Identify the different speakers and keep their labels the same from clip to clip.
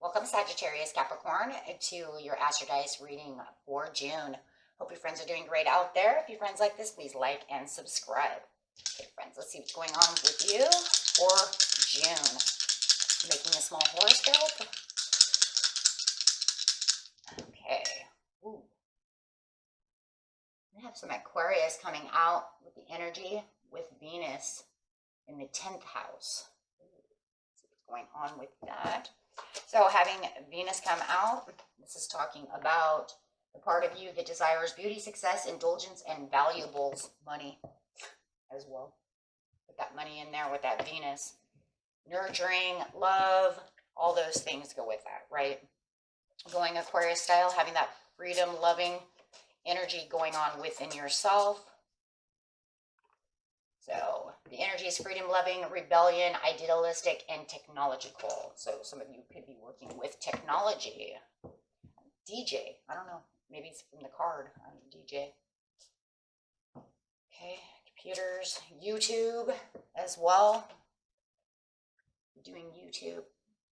Speaker 1: Welcome, Sagittarius, Capricorn, to your Astrodice reading for June. Hope your friends are doing great out there. If your friends like this, please like and subscribe. Okay, friends, let's see what's going on with you for June. Making a small horoscope. Okay. Ooh. We have some Aquarius coming out with the energy with Venus in the 10th house. Let's see what's going on with that. So having Venus come out, this is talking about the part of you that desires beauty, success, indulgence, and valuables, money as well. Put that money in there with that Venus. Nurturing, love, all those things go with that, right? Going Aquarius style, having that freedom, loving energy going on within yourself. So the energy is freedom loving, rebellion, idealistic, and technological. So some of you could be working with technology. DJ, I don't know. Maybe it's from the card. I'm a DJ. Okay, computers, YouTube as well. Doing YouTube.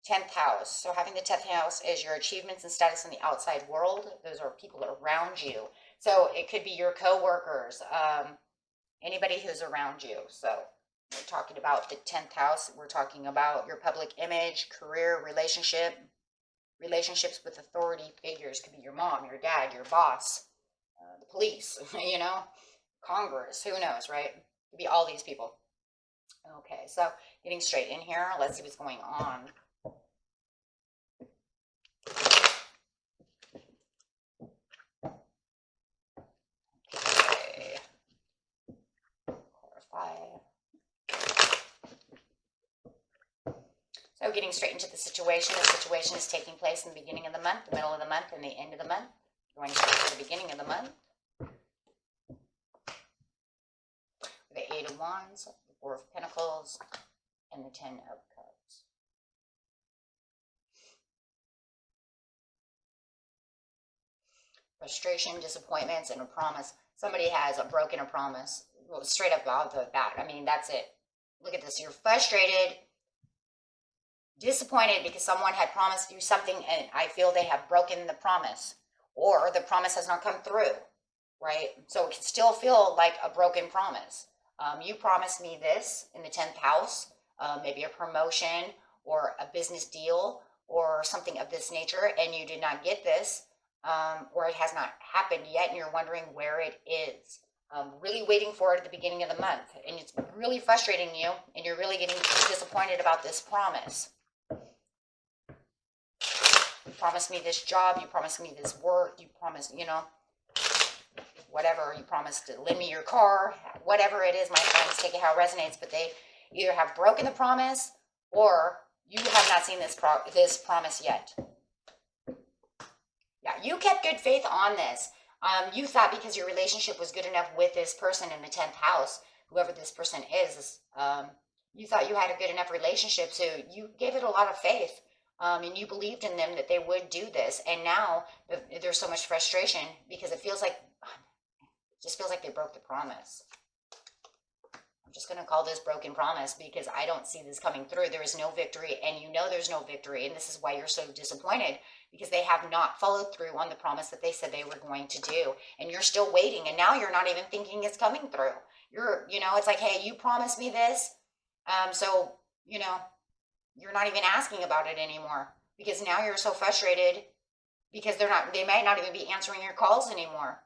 Speaker 1: 10th house. So having the 10th house is your achievements and status in the outside world. Those are people around you. So it could be your co-workers, anybody who's around you. So we're talking about the 10th house. We're talking about your public image, career, relationships with authority figures. Could be your mom, your dad, your boss, the police, you know, Congress, who knows, right? Could be all these people. Okay, so getting straight in here. Let's see what's going on. So getting straight into the situation is taking place in the beginning of the month, the middle of the month, and the end of the month. Going straight to the beginning of the month. The 8 of Wands, the 4 of Pentacles, and the 10 of Cups. Frustration, disappointments, and a promise. Somebody has broken a promise. Well, straight up out the bat. I mean, that's it. Look at this. You're frustrated, disappointed because someone had promised you something and I feel they have broken the promise, or the promise has not come through, right? So it can still feel like a broken promise. You promised me this in the 10th house, maybe a promotion or a business deal or something of this nature, and you did not get this, or it has not happened yet, and you're wondering where it is. Really waiting for it at the beginning of the month, and it's really frustrating you, and you're really getting disappointed about this promise. You promised me this job, you promised me this work, you promised, you know, whatever, you promised to lend me your car, whatever it is, my friends, take it how it resonates, but they either have broken the promise or you have not seen this promise yet. Yeah, you kept good faith on this. You thought because your relationship was good enough with this person in the 10th house, whoever this person is, you thought you had a good enough relationship, so you gave it a lot of faith. And you believed in them that they would do this. And now there's so much frustration because it just feels like they broke the promise. I'm just going to call this broken promise because I don't see this coming through. There is no victory, and you know there's no victory. And this is why you're so disappointed, because they have not followed through on the promise that they said they were going to do. And you're still waiting. And now you're not even thinking it's coming through. It's like, hey, you promised me this. So, you're not even asking about it anymore because now you're so frustrated because they might not even be answering your calls anymore.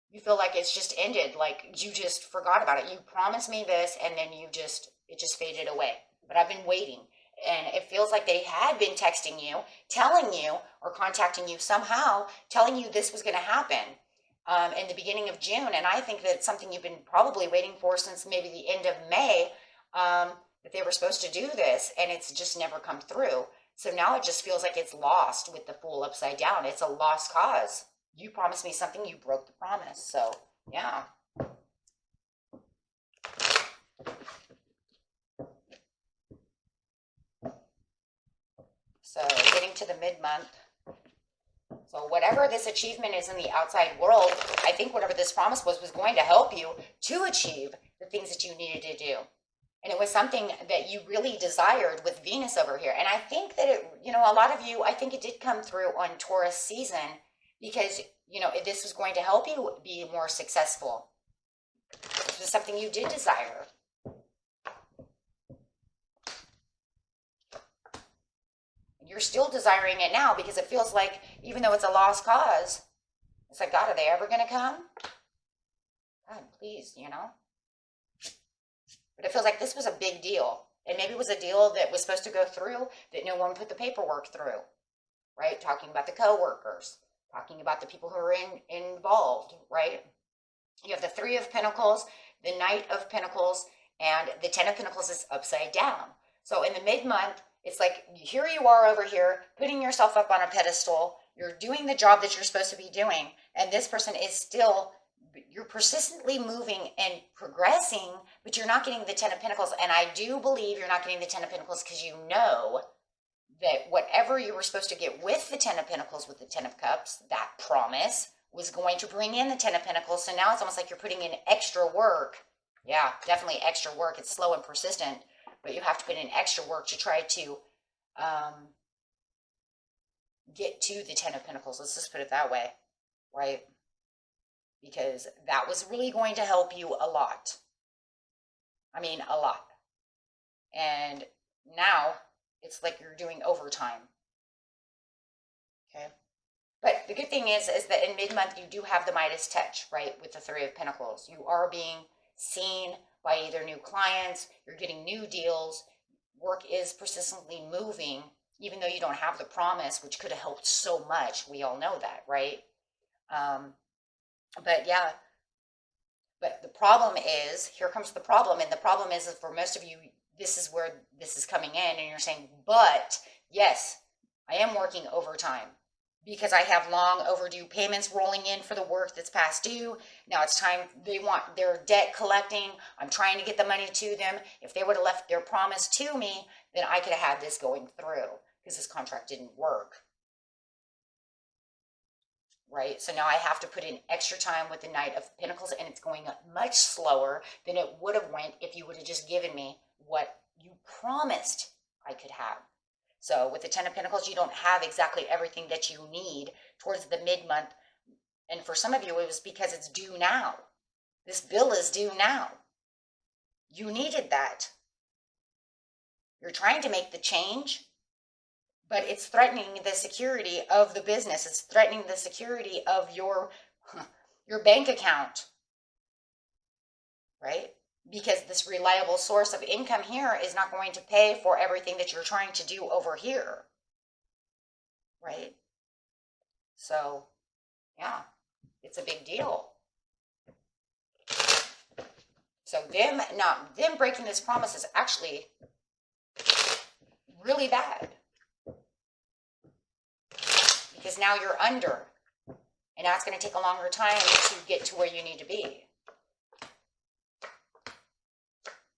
Speaker 1: You feel like it's just ended, like you just forgot about it. You promised me this and then it just faded away. But I've been waiting, and it feels like they had been texting you, telling you, or contacting you somehow, telling you this was going to happen. In the beginning of June, and I think that's something you've been probably waiting for since maybe the end of May, that they were supposed to do this, and it's just never come through. So now it just feels like it's lost with the Fool upside down. It's a lost cause. You promised me something, you broke the promise. So, yeah. So, getting to the mid-month. So whatever this achievement is in the outside world, I think whatever this promise was going to help you to achieve the things that you needed to do. And it was something that you really desired with Venus over here. And I think that it, you know, a lot of you, I think it did come through on Taurus season because, you know, this was going to help you be more successful. This was something you did desire. You're still desiring it now because it feels like, even though it's a lost cause, it's like, God, are they ever going to come? God, please, you know? But it feels like this was a big deal. And maybe it was a deal that was supposed to go through that no one put the paperwork through, right? Talking about the co-workers, talking about the people who are involved, right? You have the Three of Pentacles, the Knight of Pentacles, and the Ten of Pentacles is upside down. So in the mid-month, it's like, here you are over here, putting yourself up on a pedestal. You're doing the job that you're supposed to be doing. And this person is still, you're persistently moving and progressing, but you're not getting the Ten of Pentacles. And I do believe you're not getting the Ten of Pentacles because you know that whatever you were supposed to get with the Ten of Pentacles, with the Ten of Cups, that promise was going to bring in the Ten of Pentacles. So now it's almost like you're putting in extra work. Yeah, definitely extra work. It's slow and persistent, but you have to put in extra work to try to get to the Ten of Pentacles. Let's just put it that way, right? Because that was really going to help you a lot. I mean, a lot. And now it's like you're doing overtime. Okay. But the good thing is that in mid-month, you do have the Midas touch, right? With the Three of Pentacles. You are being seen by either new clients, you're getting new deals, work is persistently moving, even though you don't have the promise, which could have helped so much. We all know that, right? But yeah, but the problem is, here comes the problem, and the problem is that for most of you, this is where this is coming in, and you're saying, but yes, I am working overtime because I have long overdue payments rolling in for the work that's past due. Now it's time, they want their debt collecting. I'm trying to get the money to them. If they would have left their promise to me, then I could have had this going through because this contract didn't work. Right? So now I have to put in extra time with the Knight of Pentacles, and it's going much slower than it would have went if you would have just given me what you promised I could have. So with the Ten of Pentacles, you don't have exactly everything that you need towards the mid-month. And for some of you, it was because it's due now. This bill is due now. You needed that. You're trying to make the change, but it's threatening the security of the business. It's threatening the security of your bank account, right? Because this reliable source of income here is not going to pay for everything that you're trying to do over here, right? So, yeah, it's a big deal. So them breaking this promise is actually really bad. Because now you're under, and now it's going to take a longer time to get to where you need to be.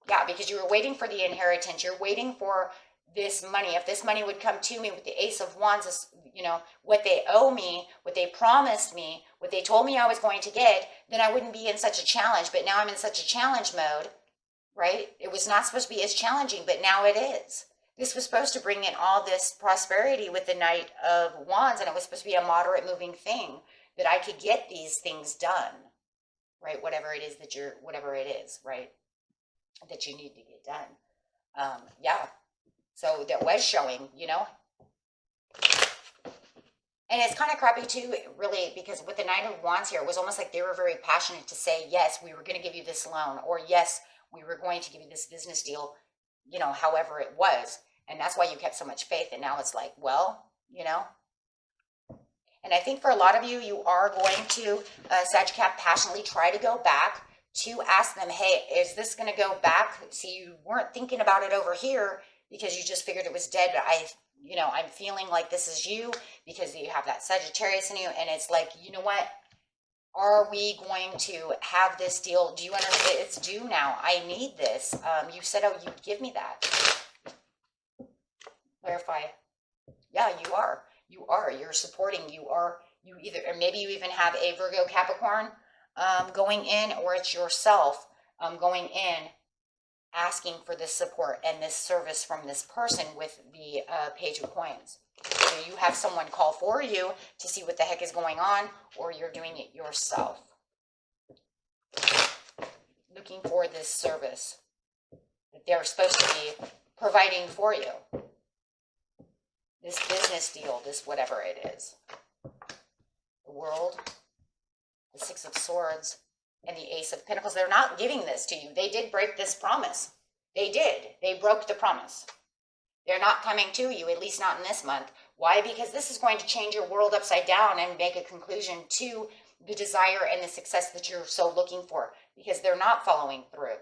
Speaker 1: Yeah, because you were waiting for the inheritance. You're waiting for this money. If this money would come to me with the Ace of Wands, you know, what they owe me, what they promised me, what they told me I was going to get, then I wouldn't be in such a challenge. But now I'm in such a challenge mode, right? It was not supposed to be as challenging, but now it is. This was supposed to bring in all this prosperity with the Knight of Wands, and it was supposed to be a moderate moving thing that I could get these things done, right? Whatever it is that right? That you need to get done. Yeah. So that was showing, you know. And it's kind of crappy too, really, because with the Knight of Wands here, it was almost like they were very passionate to say, yes, we were going to give you this loan, or yes, we were going to give you this business deal, you know, however it was. And that's why you kept so much faith. And now it's like, well, you know. And I think for a lot of you, you are going to, Sagittarius, passionately try to go back to ask them, hey, is this going to go back? See, you weren't thinking about it over here because you just figured it was dead. But I'm feeling like this is you because you have that Sagittarius in you. And it's like, you know what? Are we going to have this deal? Do you understand? It's due now. I need this. You said, oh, you'd give me that. Clarify. Yeah, you are. You are. You're supporting. You either, or maybe you even have a Virgo Capricorn going in, or it's yourself going in asking for this support and this service from this person with the Page of Coins. Either you have someone call for you to see what the heck is going on, or you're doing it yourself. Looking for this service that they're supposed to be providing for you. This business deal, this whatever it is. The World, the Six of Swords, and the Ace of Pentacles. They're not giving this to you. They did break this promise. They did. They broke the promise. They're not coming to you, at least not in this month. Why? Because this is going to change your world upside down and make a conclusion to the desire and the success that you're so looking for, because they're not following through.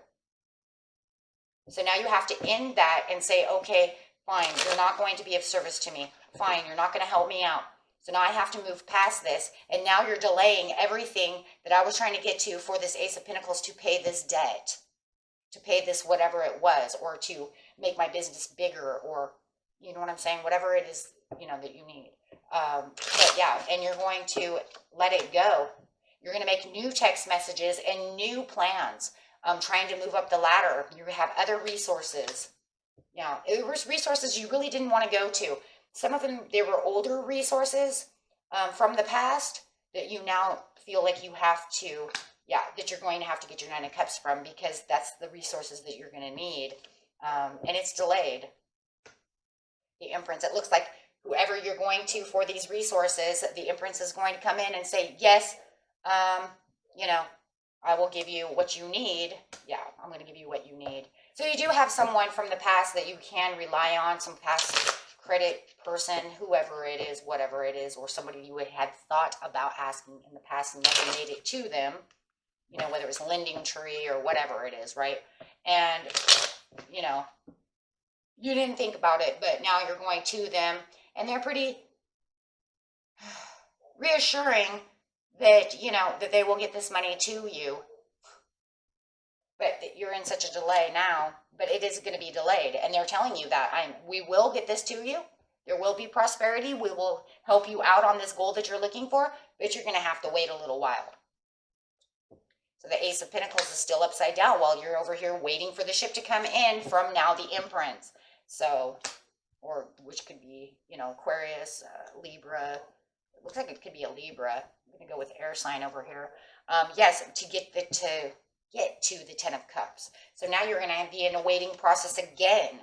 Speaker 1: So now you have to end that and say, okay, fine, you're not going to be of service to me. Fine, you're not going to help me out. So now I have to move past this, and now you're delaying everything that I was trying to get to for this Ace of Pentacles to pay this debt, to pay this whatever it was, or to make my business bigger, or, you know what I'm saying, whatever it is, you know, that you need. But yeah, and you're going to let it go. You're going to make new text messages and new plans, trying to move up the ladder. You have other resources. Yeah, it was resources you really didn't want to go to. Some of them, they were older resources from the past that you now feel like you have to, yeah, that you're going to have to get your Nine of Cups from, because that's the resources that you're going to need. And it's delayed. The Empress, it looks like whoever you're going to for these resources, the Empress is going to come in and say, yes, you know, I will give you what you need. Yeah, I'm going to give you what you need. So you do have someone from the past that you can rely on, some past credit person, whoever it is, whatever it is, or somebody you had thought about asking in the past and never made it to them, you know, whether it's Lending Tree or whatever it is, right? And, you know, you didn't think about it, but now you're going to them, and they're pretty reassuring that, you know, that they will get this money to you. But you're in such a delay now, but it is going to be delayed. And they're telling you that we will get this to you. There will be prosperity. We will help you out on this goal that you're looking for, but you're going to have to wait a little while. So the Ace of Pentacles is still upside down while you're over here waiting for the ship to come in from now the Empress. So, or which could be, you know, Aquarius, Libra. It looks like it could be a Libra. I'm going to go with air sign over here. Yes, to get to the Ten of Cups. So now you're going to be in a waiting process again.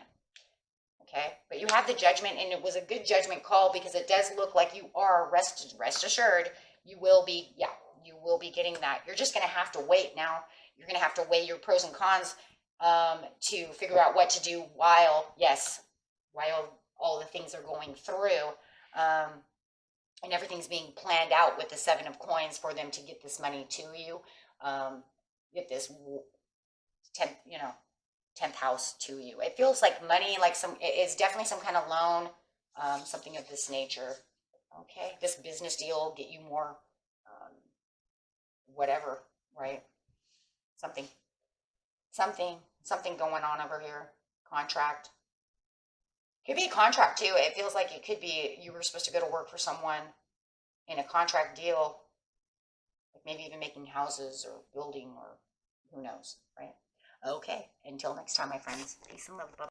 Speaker 1: Okay, but you have the Judgment, and it was a good judgment call, because it does look like you are, rest assured, you will be, yeah, you will be getting that. You're just going to have to wait now. You're going to have to weigh your pros and cons to figure out what to do while all the things are going through, and everything's being planned out with the Seven of Coins for them to get this money to you. Get this 10th house to you. It feels like money, like it's definitely some kind of loan, something of this nature. Okay, this business deal will get you more, whatever, right? Something going on over here. Contract. Could be a contract too. It feels like it could be you were supposed to go to work for someone in a contract deal, like maybe even making houses or building, or who knows, right? Okay, until next time, my friends. Peace and love. Bye.